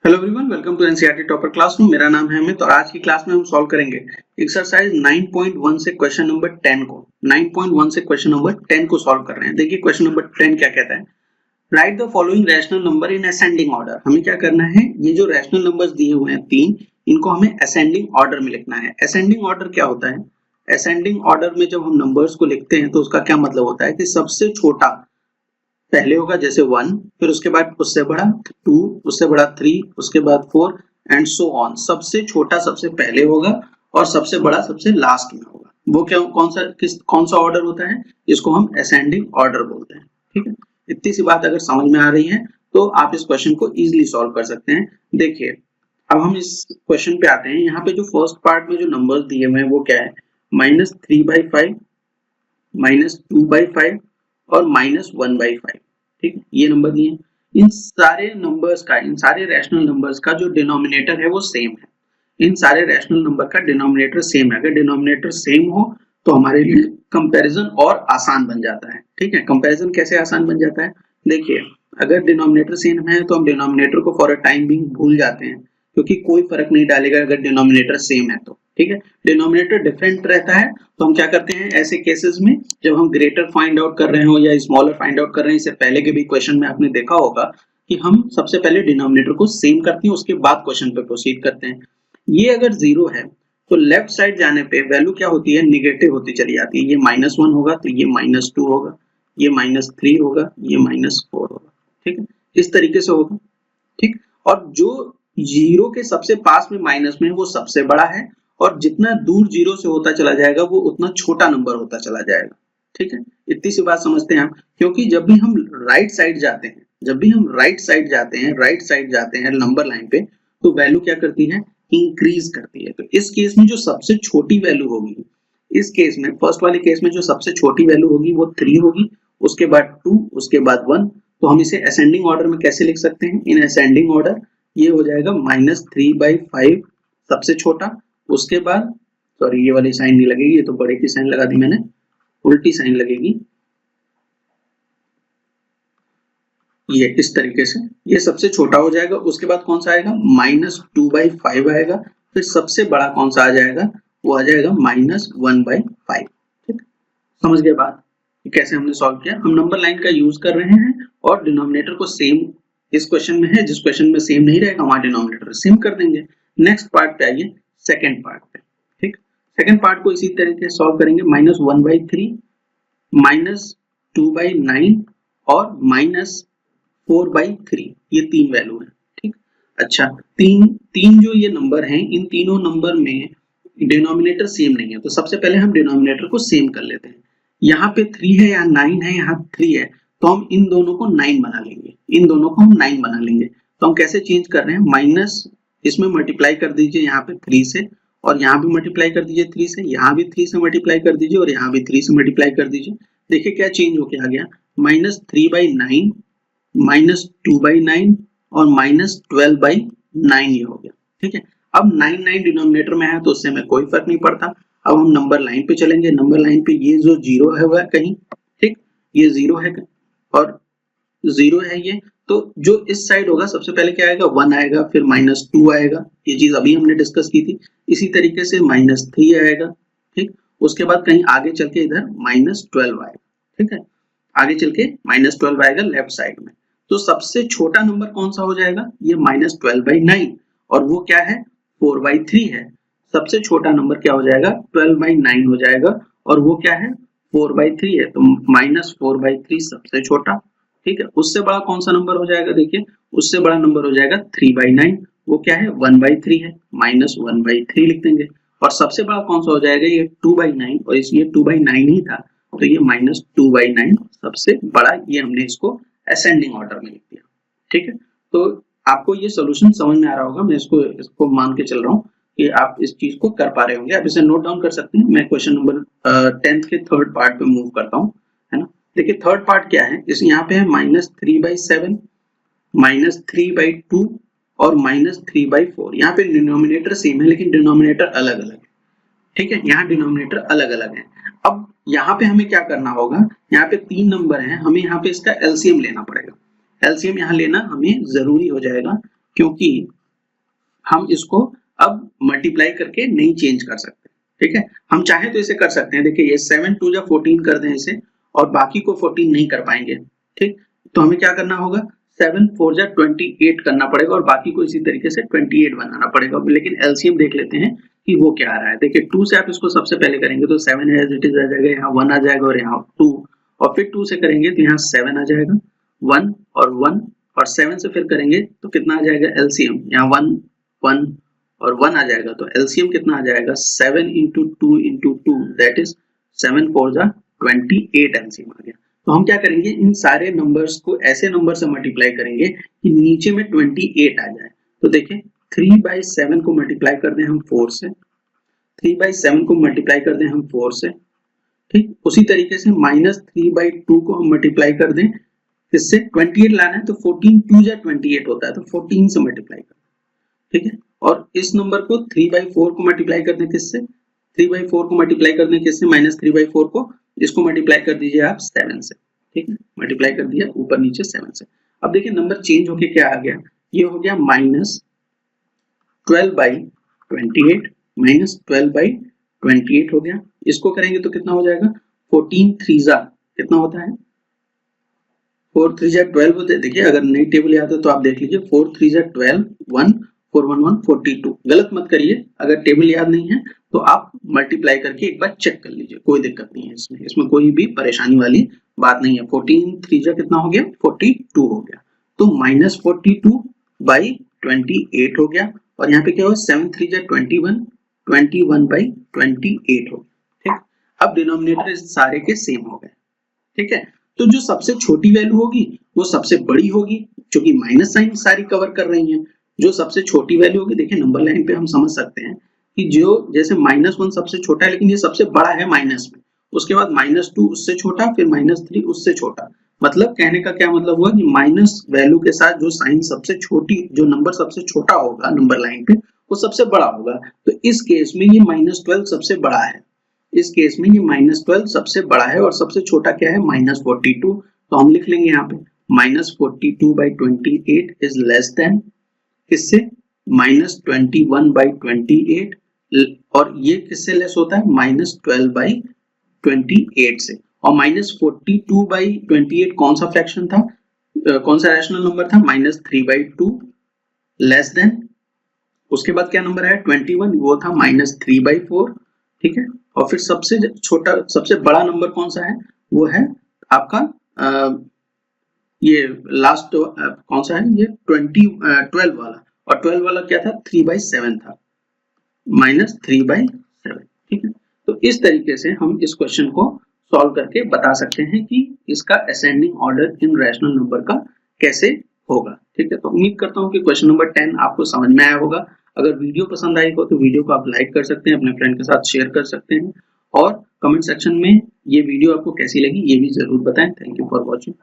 Hello everyone, welcome to NCERT topper classroom. मेरा नाम है अमित और आज की क्लास में हम सॉल्व करेंगे एक्सरसाइज 9.1 से क्वेश्चन नंबर 10 को। 9.1 से क्वेश्चन नंबर 10 को सॉल्व कर रहे हैं। देखिए क्वेश्चन नंबर 10 क्या कहता है, right the following rational number in ascending order. हमें क्या करना है, ये जो रैशनल नंबर्स दिए हुए हैं तीन, इनको हमें असेंडिंग ऑर्डर में लिखना है। असेंडिंग ऑर्डर क्या होता है? असेंडिंग ऑर्डर में जब हम नंबर्स को लिखते हैं तो उसका क्या मतलब होता है कि सबसे छोटा पहले होगा, जैसे 1, फिर उसके बाद उससे बड़ा 2, उससे बड़ा 3, उसके बाद 4 एंड सो ऑन। सबसे छोटा सबसे पहले होगा और सबसे बड़ा सबसे लास्ट में होगा। वो क्या कौन सा ऑर्डर होता है? इसको हम असेंडिंग ऑर्डर बोलते हैं। ठीक है, इतनी सी बात अगर समझ में आ रही है तो आप इस क्वेश्चन को इजीली सॉल्व कर सकते हैं। देखिए अब हम इस क्वेश्चन पे आते हैं। यहाँ पे जो फर्स्ट पार्ट में जो नंबर्स दिए हुए हैं वो क्या है, -3/5, -2/5 और -1/5। ठीक है, ये नंबर दिए हैं। इन सारे नंबर्स का, इन सारे रैशनल नंबर्स का जो डिनोमिनेटर है वो सेम है। इन सारे रैशनल नंबर का डिनोमिनेटर सेम है। अगर डिनोमिनेटर सेम हो तो हमारे लिए कंपैरिजन और आसान बन जाता है। ठीक है, कंपैरिजन कैसे आसान बन जाता है? देखिए अगर डिनोमिनेटर सेम है तो हम डिनोमिनेटर को फॉर अ टाइम बिंग भूल जाते हैं, क्योंकि कोई फर्क नहीं डालेगा अगर डिनोमिनेटर सेम है तो। ठीक है, डिनोमिनेटर डिफरेंट रहता है तो हम क्या करते हैं ऐसे केसेस में, जब हम ग्रेटर फाइंड आउट कर रहे हो या स्मॉलर फाइंड आउट कर रहे हैं, इससे पहले के भी क्वेश्चन में आपने देखा होगा कि हम सबसे पहले डिनोमिनेटर को सेम करते हैं, उसके बाद क्वेश्चन पे प्रोसीड करते हैं। ये अगर जीरो है तो लेफ्ट साइड जाने पे वैल्यू क्या होती है, निगेटिव होती चली जाती है। ये -1 होगा तो ये -2 होगा, ये -3 होगा, ये -4 होगा। ठीक है, इस तरीके से होगा। ठीक, और जो जीरो के सबसे पास में माइनस में वो सबसे बड़ा है, और जितना दूर जीरो से होता चला जाएगा वो उतना छोटा नंबर होता चला जाएगा। ठीक है, इतनी सी बात समझते हैं आप। क्योंकि जब भी हम राइट साइड जाते हैं, जब भी हम राइट साइड जाते हैं, राइट साइड जाते हैं नंबर लाइन पे, तो वैल्यू क्या करती है, इंक्रीज करती है। तो इस केस में जो सबसे छोटी वैल्यू होगी, इस केस में फर्स्ट वाले केस में जो सबसे छोटी वैल्यू होगी वो 3 होगी, उसके बाद 2, उसके बाद 1। तो हम इसे असेंडिंग ऑर्डर में कैसे लिख सकते हैं? इन असेंडिंग ऑर्डर ये हो जाएगा -3/5 सबसे छोटा, उसके बाद सॉरी ये वाली साइन नहीं लगेगी, ये तो बड़े की साइन लगा दी मैंने, उल्टी साइन लगेगी। ये इस तरीके से ये सबसे छोटा हो जाएगा। उसके बाद कौन सा आएगा, -2/5 आएगा। फिर सबसे बड़ा कौन सा आ जाएगा, वो आ जाएगा -1/5। ठीक, समझ गए बात कि कैसे हमने सॉल्व किया? हम नंबर लाइन का यूज कर रहे हैं और डिनोमिनेटर को सेम इस क्वेश्चन में है, जिस क्वेश्चन में सेम नहीं रहेगा वहां डिनोमिनेटर सेम कर देंगे। नेक्स्ट पार्ट पे आइए, सेकंड पार्ट पे। ठीक, सेकंड पार्ट को इसी तरीके से सॉल्व करेंगे। -1/3, -2/9 और -4/3, ये तीन वैल्यू है। ठीक, अच्छा तीन तीन जो ये नंबर हैं, इन तीनों नंबर में डिनोमिनेटर सेम नहीं है, तो सबसे पहले हम डिनोमिनेटर को सेम कर लेते हैं। यहाँ पे 3 है, यहाँ 9 है, यहाँ 3 है, तो हम इन दोनों को 9 बना लेंगे, इन दोनों को हम 9 बना लेंगे। तो हम कैसे चेंज कर रहे हैं, माइनस इसमें मल्टीप्लाई कर दीजिए यहाँ पे 3 से, और यहाँ भी मल्टीप्लाई कर दीजिए 3 से, यहाँ भी 3 से मल्टीप्लाई कर दीजिए और यहाँ भी 3 से मल्टीप्लाई कर दीजिए। देखिए क्या चेंज होके आ गया, -3/9, -2/9 और -12/9 ये हो गया। ठीक है, अब 9 डिनोमिनेटर में है तो उससे हमें कोई फर्क नहीं पड़ता। अब हम नंबर लाइन पे चलेंगे। नंबर लाइन पे ये जो जीरो है वह कहीं, ठीक, ये जीरो है और जीरो है ये, तो जो इस साइड होगा सबसे पहले क्या आएगा, 1 आएगा, फिर -2 आएगा। ये चीज अभी हमने डिस्कस की थी। इसी तरीके से -3 आएगा। ठीक, उसके बाद कहीं आगे चल के इधर -12 आएगा। ठीक है, आगे चल के -12 आएगा लेफ्ट साइड में। तो सबसे छोटा नंबर कौन सा हो जाएगा, ये -12/9, और वो क्या है, 4/3 है। सबसे छोटा नंबर क्या हो जाएगा, 12/9 हो जाएगा, और वो क्या है, 4/3 है। तो -4/3 सबसे छोटा। ठीक है, उससे बड़ा कौन सा नंबर हो जाएगा, देखिए उससे बड़ा नंबर हो जाएगा 3/9, वो क्या है, 1/3 है, -1/3 लिख देंगे। और सबसे बड़ा कौन सा हो जाएगा, ये 2/9, और ये 2/9 ही था, तो ये -2/9 सबसे बड़ा। ये हमने इसको असेंडिंग ऑर्डर में लिख दिया। ठीक है, तो आपको ये सोल्यूशन समझ में आ रहा होगा। मैं इसको मान के चल रहा हूँ कि आप इस चीज को कर पा रहे होंगे। आप इसे नोट डाउन कर सकते हैं। मैं क्वेश्चन नंबर 10th के थर्ड पार्ट पे मूव करता हूँ, है ना। देखिए थर्ड पार्ट क्या है, इस यहाँ पे है -3/7, -3/2 और -3/4। यहाँ पे डिनोमिनेटर सेम है लेकिन डिनोमिनेटर अलग अलग है। ठीक है, यहाँ डिनोमिनेटर अलग अलग है। अब यहाँ पे हमें क्या करना होगा, यहाँ पे तीन नंबर हैं, हमें यहाँ पे इसका एलसीएम लेना पड़ेगा। एलसीएम यहाँ लेना हमें जरूरी हो जाएगा, क्योंकि हम इसको अब मल्टीप्लाई करके नहीं चेंज कर सकते। ठीक है, हम चाहे तो इसे कर सकते हैं। देखिए ये 7 2 जा 14 कर दें इसे, और बाकी को 14 नहीं कर पाएंगे। ठीक, तो हमें क्या करना होगा, 7 4 जा 28 करना पड़ेगा और बाकी को इसी तरीके से 28 बनाना पड़ेगा। लेकिन एलसीएम देख लेते हैं कि वो क्या आ रहा है। देखिए 2 से आप इसको सबसे पहले करेंगे तो 7 एज इट इज आ जाएगा, यहाँ 1 आ जाएगा और यहाँ 2, और फिर 2 से करेंगे तो यहाँ 7 आ जाएगा, 1 और 1, और 7 से फिर करेंगे तो कितना आ जाएगा एलसीएम, यहाँ 1 1 और 1 आ जाएगा, तो एलसीएम कितना आ जाएगा 7 इंटू 2 इंटू 2 दैट इज 7 4 जा 28 एलसीएम आ गया। तो हम क्या करेंगे, इन सारे नंबर्स को ऐसे नंबर से मल्टीप्लाई करेंगे कि नीचे में 28 आ जाए। तो देखिए 3/7 को मल्टीप्लाई कर दें हम 4 से, 3/7 को मल्टीप्लाई कर दें हम 4 से। ठीक, उसी तरीके से -3/2 को हम मल्टीप्लाई कर दें किससे, 28 लाना है तो 14 2 जा 28 होता है, तो 14 से मल्टीप्लाई कर। ठीक है, और इस नंबर को 3/4 को मल्टीप्लाई कर दें किससे, 3/4 को मल्टीप्लाई कर दें किससे, -3/4 को, इसको मल्टीप्लाई कर दीजिए आप 7 से। ठीक है, मल्टीप्लाई कर दिया ऊपर नीचे 7 से। अब देखिए नंबर चेंज होके क्या आ गया, ये हो गया -12/28, -12/28 हो गया। इसको करेंगे तो कितना हो जाएगा, 14 3 जा कितना होता है, 4 3 जा 12 होते हैं। देखिए अगर नई टेबल याद है तो आप देख लीजिए, 4 3 जा 12, 1 4 1 1 42। गलत मत करिए, अगर टेबल याद नहीं है तो आप मल्टीप्लाई करके एक बार चेक कर लीजिए, कोई दिक्कत नहीं है इसमें, इसमें कोई भी परेशानी वाली बात नहीं है। 14 3 जा कितना हो गया, 42 हो गया, तो -42/28 हो गया, और यहाँ पे क्या हो, 7 3 जा 21, 21/28 हो गया। ठीक, अब डिनोमिनेटर सारे के सेम हो गए। ठीक है, तो जो सबसे छोटी वैल्यू होगी वो सबसे बड़ी होगी, क्योंकि माइनस साइन सारी कवर कर रही हैं। जो सबसे छोटी वैल्यू होगी, देखिए नंबर लाइन पे हम समझ सकते हैं कि जो जैसे -1 सबसे छोटा है, लेकिन ये सबसे बड़ा है माइनस में, उसके बाद -2 उससे छोटा, फिर -3 उससे छोटा। मतलब कहने का क्या मतलब हुआ कि माइनस वैल्यू के साथ जो साइन सबसे छोटी, जो नंबर सबसे छोटा होगा नंबर लाइन पे, वो सबसे बड़ा होगा। तो इस केस में ये -12 सबसे बड़ा है, इस केस में ये -12 सबसे बड़ा है, और सबसे छोटा क्या है, -42। तो हम लिख लेंगे यहाँ पे -42/28 इज लेस देन किससे, -21/28, और ये किससे लेस होता है, -12/28 से। और -42/28 कौन सा फ्रैक्शन था, कौन सा रैशनल नंबर था, -3/2 लेस देन, उसके बाद क्या नंबर है 21, वो था -3/4। ठीक है, और फिर सबसे छोटा सबसे बड़ा नंबर कौन सा है, वो है आपका ये लास्ट कौन सा है, ये 12 वाला, और 12 वाला क्या था, 3/7 था, -3/7। ठीक है, तो इस तरीके से हम इस क्वेश्चन को सॉल्व करके बता सकते हैं कि इसका ascending order in rational number का कैसे होगा। ठीक है, तो उम्मीद करता हूँ कि क्वेश्चन नंबर 10 आपको समझ में आया होगा। अगर वीडियो पसंद आई हो तो वीडियो को आप लाइक कर सकते हैं, अपने फ्रेंड के साथ शेयर कर सकते हैं, और कमेंट सेक्शन में ये वीडियो आपको कैसी लगी ये भी जरूर बताएं। Thank you for watching.